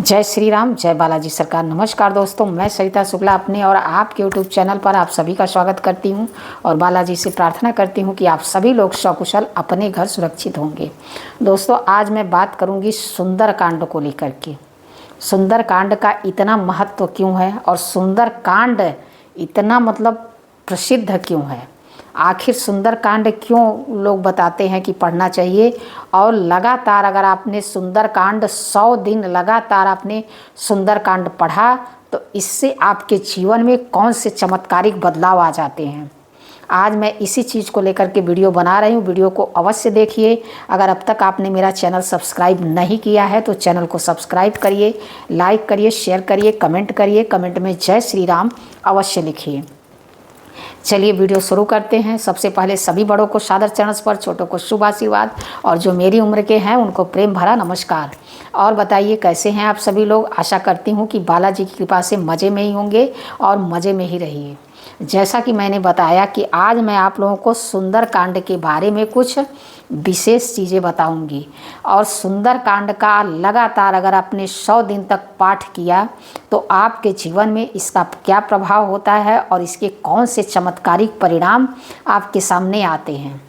जय श्री राम, जय बालाजी सरकार। नमस्कार दोस्तों, मैं सरिता शुक्ला अपने और आपके यूट्यूब चैनल पर आप सभी का स्वागत करती हूं और बालाजी से प्रार्थना करती हूं कि आप सभी लोग सकुशल अपने घर सुरक्षित होंगे। दोस्तों, आज मैं बात करूंगी सुंदर कांड को लेकर के। सुंदर कांड का इतना महत्व क्यों है और सुंदर कांड इतना प्रसिद्ध क्यों है, आखिर सुंदरकांड क्यों लोग बताते हैं कि पढ़ना चाहिए। और लगातार अगर आपने सुंदरकांड 100 दिन लगातार आपने सुंदरकांड पढ़ा तो इससे आपके जीवन में कौन से चमत्कारिक बदलाव आ जाते हैं। आज मैं इसी चीज़ को लेकर के वीडियो बना रही हूँ। वीडियो को अवश्य देखिए। अगर अब तक आपने मेरा चैनल सब्सक्राइब नहीं किया है तो चैनल को सब्सक्राइब करिए, लाइक करिए, शेयर करिए, कमेंट करिए। कमेंट में जय श्री राम अवश्य लिखिए। चलिए वीडियो शुरू करते हैं। सबसे पहले सभी बड़ों को सादर चरण स्पर्श, छोटों को शुभ आशीर्वाद और जो मेरी उम्र के हैं उनको प्रेम भरा नमस्कार। और बताइए कैसे हैं आप सभी लोग। आशा करती हूँ कि बालाजी की कृपा से मज़े में ही होंगे और मज़े में ही रहिए। जैसा कि मैंने बताया कि आज मैं आप लोगों को सुंदर कांड के बारे में कुछ विशेष चीज़ें बताऊंगी। और सुंदर कांड का लगातार अगर आपने 100 दिन तक पाठ किया तो आपके जीवन में इसका क्या प्रभाव होता है और इसके कौन से चमत्कारिक परिणाम आपके सामने आते हैं।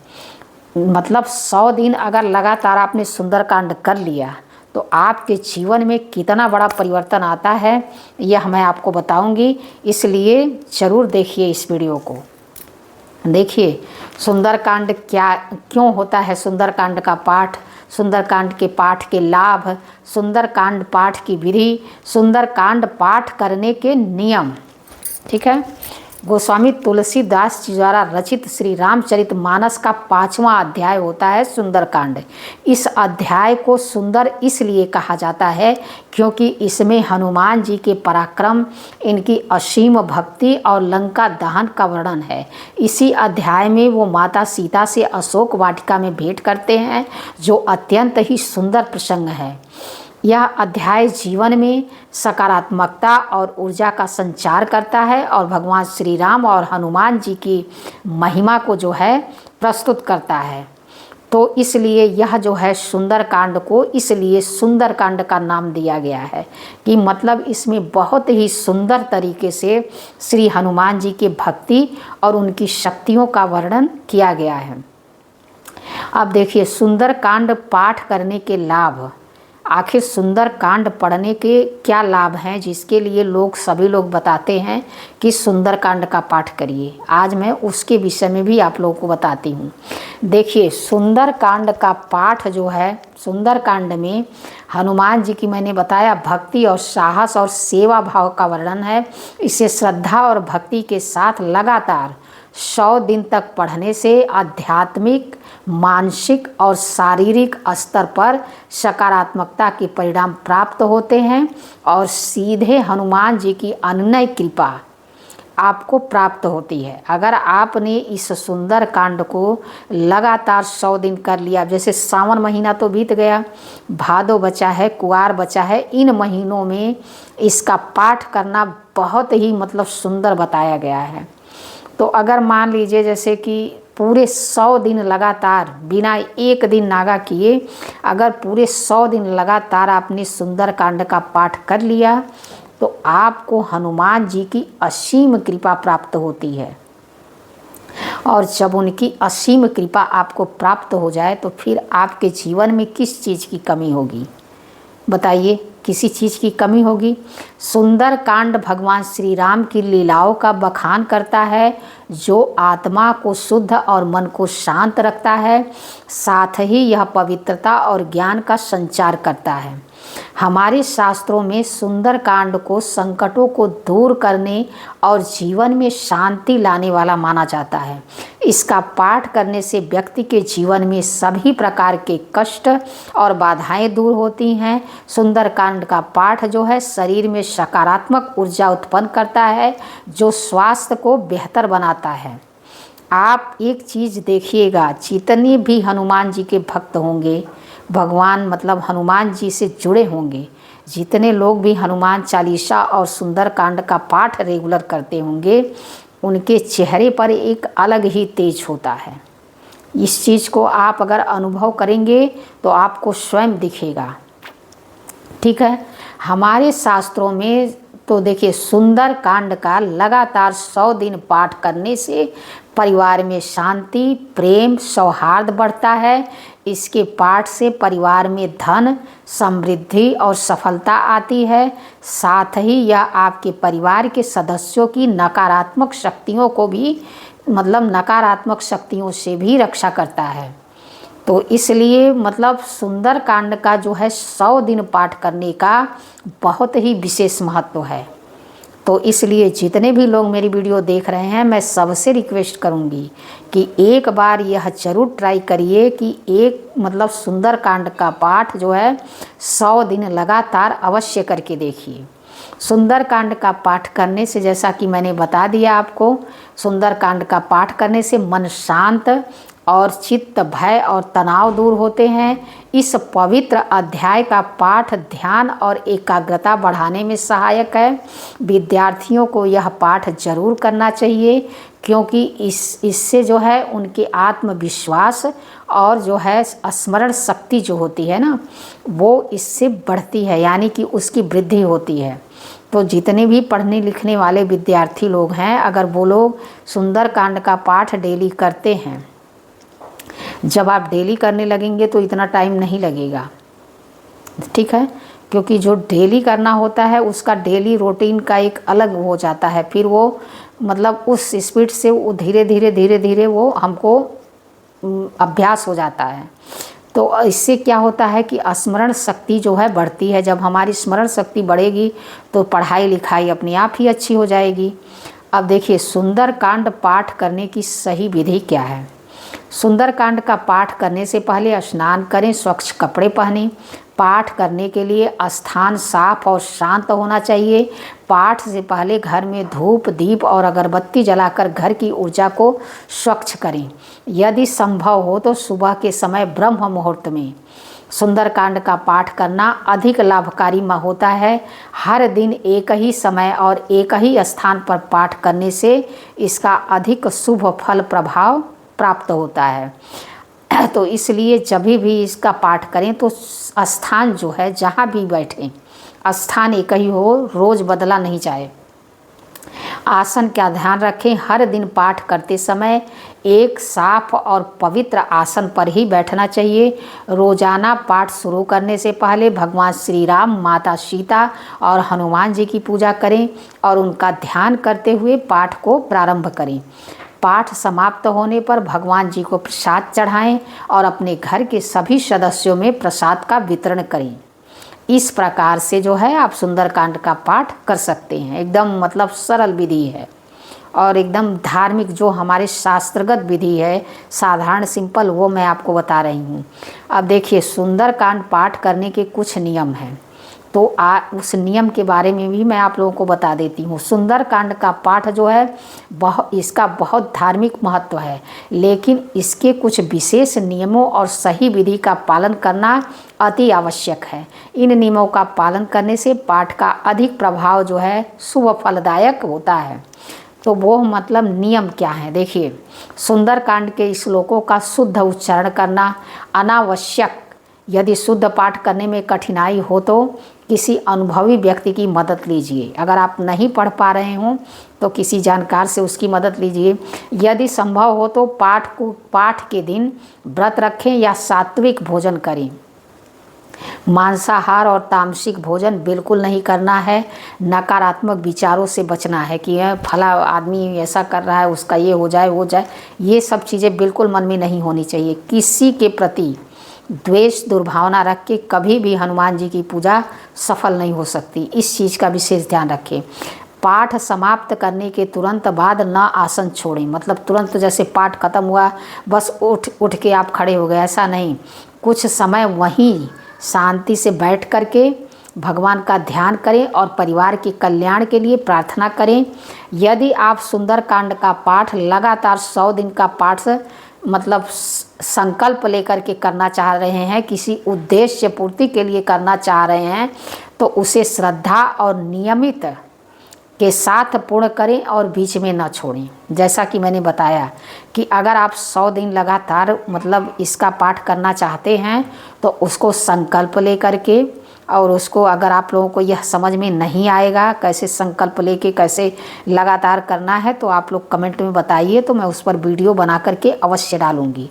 100 दिन अगर लगातार आपने सुंदर कांड कर लिया तो आपके जीवन में कितना बड़ा परिवर्तन आता है यह मैं आपको बताऊंगी। इसलिए ज़रूर देखिए इस वीडियो को। देखिए सुंदरकांड क्या क्यों होता है, सुंदरकांड का पाठ, सुंदरकांड के पाठ के लाभ, सुंदरकांड पाठ की विधि, सुंदरकांड पाठ करने के नियम। ठीक है। गोस्वामी तुलसीदास जी द्वारा रचित श्री रामचरितमानस का 5वां अध्याय होता है सुंदरकांड। इस अध्याय को सुंदर इसलिए कहा जाता है क्योंकि इसमें हनुमान जी के पराक्रम, इनकी असीम भक्ति और लंका दहन का वर्णन है। इसी अध्याय में वो माता सीता से अशोक वाटिका में भेंट करते हैं जो अत्यंत ही सुंदर प्रसंग है। यह अध्याय जीवन में सकारात्मकता और ऊर्जा का संचार करता है और भगवान श्री राम और हनुमान जी की महिमा को जो है प्रस्तुत करता है। तो इसलिए यह जो है सुंदरकांड को इसलिए सुंदरकांड का नाम दिया गया है कि इसमें बहुत ही सुंदर तरीके से श्री हनुमान जी के भक्ति और उनकी शक्तियों का वर्णन किया गया है। अब देखिए सुंदरकांड पाठ करने के लाभ। आखिर सुंदर कांड पढ़ने के क्या लाभ हैं जिसके लिए सभी लोग बताते हैं कि सुंदर कांड का पाठ करिए। आज मैं उसके विषय में भी आप लोगों को बताती हूँ। देखिए सुंदर कांड का पाठ जो है, सुंदर कांड में हनुमान जी की मैंने बताया भक्ति और साहस और सेवा भाव का वर्णन है। इसे श्रद्धा और भक्ति के साथ लगातार 100 दिन तक पढ़ने से आध्यात्मिक, मानसिक और शारीरिक स्तर पर सकारात्मकता के परिणाम प्राप्त होते हैं और सीधे हनुमान जी की अनन्य कृपा आपको प्राप्त होती है। अगर आपने इस सुंदर कांड को लगातार 100 दिन कर लिया, जैसे सावन महीना तो बीत गया, भादो बचा है, कुआर बचा है, इन महीनों में इसका पाठ करना बहुत ही सुंदर बताया गया है। तो अगर मान लीजिए जैसे कि पूरे 100 दिन लगातार बिना एक दिन नागा किए अगर पूरे 100 दिन लगातार आपने सुंदर कांड का पाठ कर लिया तो आपको हनुमान जी की असीम कृपा प्राप्त होती है। और जब उनकी असीम कृपा आपको प्राप्त हो जाए तो फिर आपके जीवन में किस चीज़ की कमी होगी बताइए। किसी चीज़ की कमी होगी। सुंदर कांड भगवान श्री राम की लीलाओं का बखान करता है जो आत्मा को शुद्ध और मन को शांत रखता है। साथ ही यह पवित्रता और ज्ञान का संचार करता है। हमारे शास्त्रों में सुंदर कांड को संकटों को दूर करने और जीवन में शांति लाने वाला माना जाता है। इसका पाठ करने से व्यक्ति के जीवन में सभी प्रकार के कष्ट और बाधाएं दूर होती हैं। सुंदर कांड का पाठ जो है शरीर में सकारात्मक ऊर्जा उत्पन्न करता है जो स्वास्थ्य को बेहतर बनाता है। आप एक चीज़ देखिएगा, जितने भी हनुमान जी के भक्त होंगे, भगवान हनुमान जी से जुड़े होंगे, जितने लोग भी हनुमान चालीसा और सुंदर कांड का पाठ रेगुलर करते होंगे, उनके चेहरे पर एक अलग ही तेज होता है। इस चीज़ को आप अगर अनुभव करेंगे तो आपको स्वयं दिखेगा। ठीक है। हमारे शास्त्रों में तो देखिए सुंदर कांड का लगातार 100 दिन पाठ करने से परिवार में शांति, प्रेम, सौहार्द बढ़ता है। इसके पाठ से परिवार में धन, समृद्धि और सफलता आती है। साथ ही यह आपके परिवार के सदस्यों की नकारात्मक शक्तियों को भी नकारात्मक शक्तियों से भी रक्षा करता है। तो इसलिए सुंदर कांड का जो है 100 दिन पाठ करने का बहुत ही विशेष महत्व है। तो इसलिए जितने भी लोग मेरी वीडियो देख रहे हैं, मैं सबसे रिक्वेस्ट करूंगी कि एक बार यह ज़रूर ट्राई करिए कि एक सुंदर कांड का पाठ जो है 100 दिन लगातार अवश्य करके देखिए। सुंदर कांड का पाठ करने से, जैसा कि मैंने बता दिया आपको, सुंदर कांड का पाठ करने से मन शांत और चित्त, भय और तनाव दूर होते हैं। इस पवित्र अध्याय का पाठ ध्यान और एकाग्रता बढ़ाने में सहायक है। विद्यार्थियों को यह पाठ जरूर करना चाहिए, क्योंकि इससे जो है उनके आत्मविश्वास और जो है स्मरण शक्ति जो होती है ना, वो इससे बढ़ती है, यानी कि उसकी वृद्धि होती है। तो जितने भी पढ़ने लिखने वाले विद्यार्थी लोग हैं, अगर वो लोग सुंदर कांड का पाठ डेली करते हैं, जब आप डेली करने लगेंगे तो इतना टाइम नहीं लगेगा, ठीक है, क्योंकि जो डेली करना होता है उसका डेली रूटीन का एक अलग हो जाता है। फिर वो उस स्पीड से वो धीरे धीरे वो हमको अभ्यास हो जाता है। तो इससे क्या होता है कि स्मरण शक्ति जो है बढ़ती है। जब हमारी स्मरण शक्ति बढ़ेगी तो पढ़ाई लिखाई अपने आप ही अच्छी हो जाएगी। अब देखिए सुंदर कांड पाठ करने की सही विधि क्या है। सुंदर कांड का पाठ करने से पहले स्नान करें, स्वच्छ कपड़े पहनें। पाठ करने के लिए स्थान साफ और शांत होना चाहिए। पाठ से पहले घर में धूप, दीप और अगरबत्ती जलाकर घर की ऊर्जा को स्वच्छ करें। यदि संभव हो तो सुबह के समय ब्रह्म मुहूर्त में सुंदरकांड का पाठ करना अधिक लाभकारी होता है। हर दिन एक ही समय और एक ही स्थान पर पाठ करने से इसका अधिक शुभ फल प्रभाव प्राप्त होता है। तो इसलिए जब भी इसका पाठ करें तो स्थान जो है, जहाँ भी बैठें, स्थान एक ही हो, रोज़ बदला नहीं जाए। आसन का ध्यान रखें। हर दिन पाठ करते समय एक साफ और पवित्र आसन पर ही बैठना चाहिए। रोजाना पाठ शुरू करने से पहले भगवान श्री राम, माता सीता और हनुमान जी की पूजा करें और उनका ध्यान करते हुए पाठ को प्रारंभ करें। पाठ समाप्त होने पर भगवान जी को प्रसाद चढ़ाएं और अपने घर के सभी सदस्यों में प्रसाद का वितरण करें। इस प्रकार से जो है आप सुंदरकांड का पाठ कर सकते हैं। एकदम सरल विधि है और एकदम धार्मिक जो हमारे शास्त्रगत विधि है, साधारण सिंपल, वो मैं आपको बता रही हूँ। अब देखिए सुंदरकांड पाठ करने के कुछ नियम हैं, तो उस नियम के बारे में भी मैं आप लोगों को बता देती हूँ। सुंदरकांड का पाठ जो है इसका बहुत धार्मिक महत्व है, लेकिन इसके कुछ विशेष नियमों और सही विधि का पालन करना अति आवश्यक है। इन नियमों का पालन करने से पाठ का अधिक प्रभाव जो है शुभ फलदायक होता है। तो वो नियम क्या है, देखिए सुंदरकांड के श्लोकों का शुद्ध उच्चारण करना अनावश्यक। यदि शुद्ध पाठ करने में कठिनाई हो तो किसी अनुभवी व्यक्ति की मदद लीजिए। अगर आप नहीं पढ़ पा रहे हों तो किसी जानकार से उसकी मदद लीजिए। यदि संभव हो तो पाठ के दिन व्रत रखें या सात्विक भोजन करें। मांसाहार और तामसिक भोजन बिल्कुल नहीं करना है। नकारात्मक विचारों से बचना है कि फला आदमी ऐसा कर रहा है, उसका ये हो जाए वो जाए, ये सब चीज़ें बिल्कुल मन में नहीं होनी चाहिए। किसी के प्रति द्वेष, दुर्भावना रख के कभी भी हनुमान जी की पूजा सफल नहीं हो सकती। इस चीज़ का विशेष ध्यान रखें। पाठ समाप्त करने के तुरंत बाद न आसन छोड़ें। तुरंत जैसे पाठ खत्म हुआ बस उठ के आप खड़े हो गए, ऐसा नहीं। कुछ समय वहीं शांति से बैठ करके भगवान का ध्यान करें और परिवार के कल्याण के लिए प्रार्थना करें। यदि आप सुंदरकांड का पाठ लगातार 100 दिन का पाठ संकल्प लेकर के करना चाह रहे हैं, किसी उद्देश्य पूर्ति के लिए करना चाह रहे हैं, तो उसे श्रद्धा और नियमित के साथ पूर्ण करें और बीच में न छोड़ें। जैसा कि मैंने बताया कि अगर आप 100 दिन लगातार इसका पाठ करना चाहते हैं तो उसको संकल्प लेकर के और उसको अगर आप लोगों को यह समझ में नहीं आएगा कैसे संकल्प लेके कैसे लगातार करना है तो आप लोग कमेंट में बताइए, तो मैं उस पर वीडियो बना करके अवश्य डालूँगी।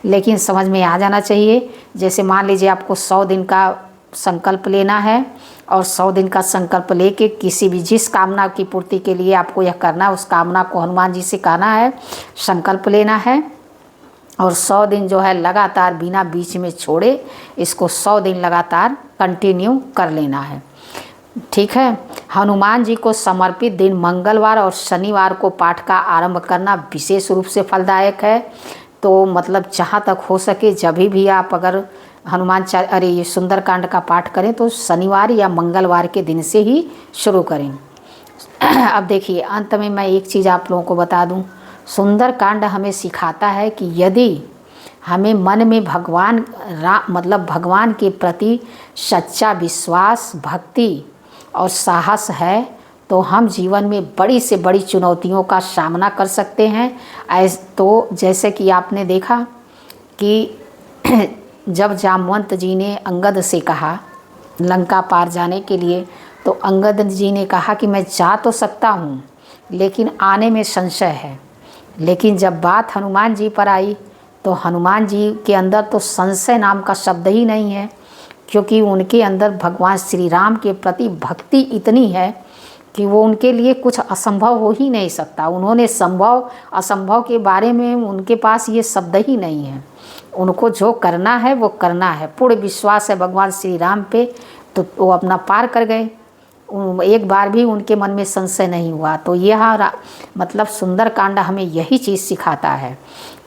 लेकिन समझ में आ जाना चाहिए। जैसे मान लीजिए आपको 100 दिन का संकल्प लेना है और 100 दिन का संकल्प लेके किसी भी जिस कामना की पूर्ति के लिए आपको यह करना है उस कामना को हनुमान जी से कहना है, संकल्प लेना है और 100 दिन जो है लगातार बिना बीच में छोड़े इसको 100 दिन लगातार कंटिन्यू कर लेना है। ठीक है। हनुमान जी को समर्पित दिन मंगलवार और शनिवार को पाठ का आरंभ करना विशेष रूप से फलदायक है। तो मतलब जहाँ तक हो सके जब भी आप अगर ये सुंदरकांड का पाठ करें तो शनिवार या मंगलवार के दिन से ही शुरू करें। अब देखिए अंत में मैं एक चीज़ आप लोगों को बता दूं, सुंदरकांड हमें सिखाता है कि यदि हमें मन में भगवान के प्रति सच्चा विश्वास, भक्ति और साहस है तो हम जीवन में बड़ी से बड़ी चुनौतियों का सामना कर सकते हैं। तो जैसे कि आपने देखा कि जब जामवंत जी ने अंगद से कहा लंका पार जाने के लिए, तो अंगद जी ने कहा कि मैं जा तो सकता हूँ लेकिन आने में संशय है। लेकिन जब बात हनुमान जी पर आई तो हनुमान जी के अंदर तो संशय नाम का शब्द ही नहीं है, क्योंकि उनके अंदर भगवान श्री राम के प्रति भक्ति इतनी है कि वो उनके लिए कुछ असंभव हो ही नहीं सकता। उन्होंने संभव असंभव के बारे में उनके पास ये शब्द ही नहीं है। उनको जो करना है वो करना है, पूर्ण विश्वास है भगवान श्री राम पे, तो वो अपना पार कर गए। एक बार भी उनके मन में संशय नहीं हुआ। तो यह मतलब सुंदरकांड हमें यही चीज़ सिखाता है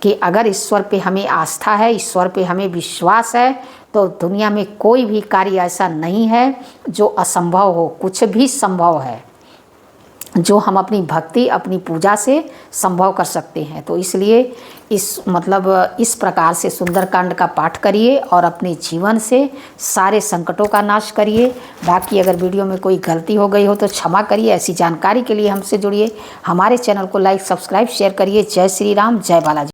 कि अगर ईश्वर पे हमें आस्था है, ईश्वर पे हमें विश्वास है, तो दुनिया में कोई भी कार्य ऐसा नहीं है जो असंभव हो। कुछ भी संभव है जो हम अपनी भक्ति, अपनी पूजा से संभव कर सकते हैं। तो इसलिए इस प्रकार से सुंदरकांड का पाठ करिए और अपने जीवन से सारे संकटों का नाश करिए। बाकी अगर वीडियो में कोई गलती हो गई हो तो क्षमा करिए। ऐसी जानकारी के लिए हमसे जुड़िए, हमारे चैनल को लाइक, सब्सक्राइब, शेयर करिए। जय श्री राम, जय बालाजी।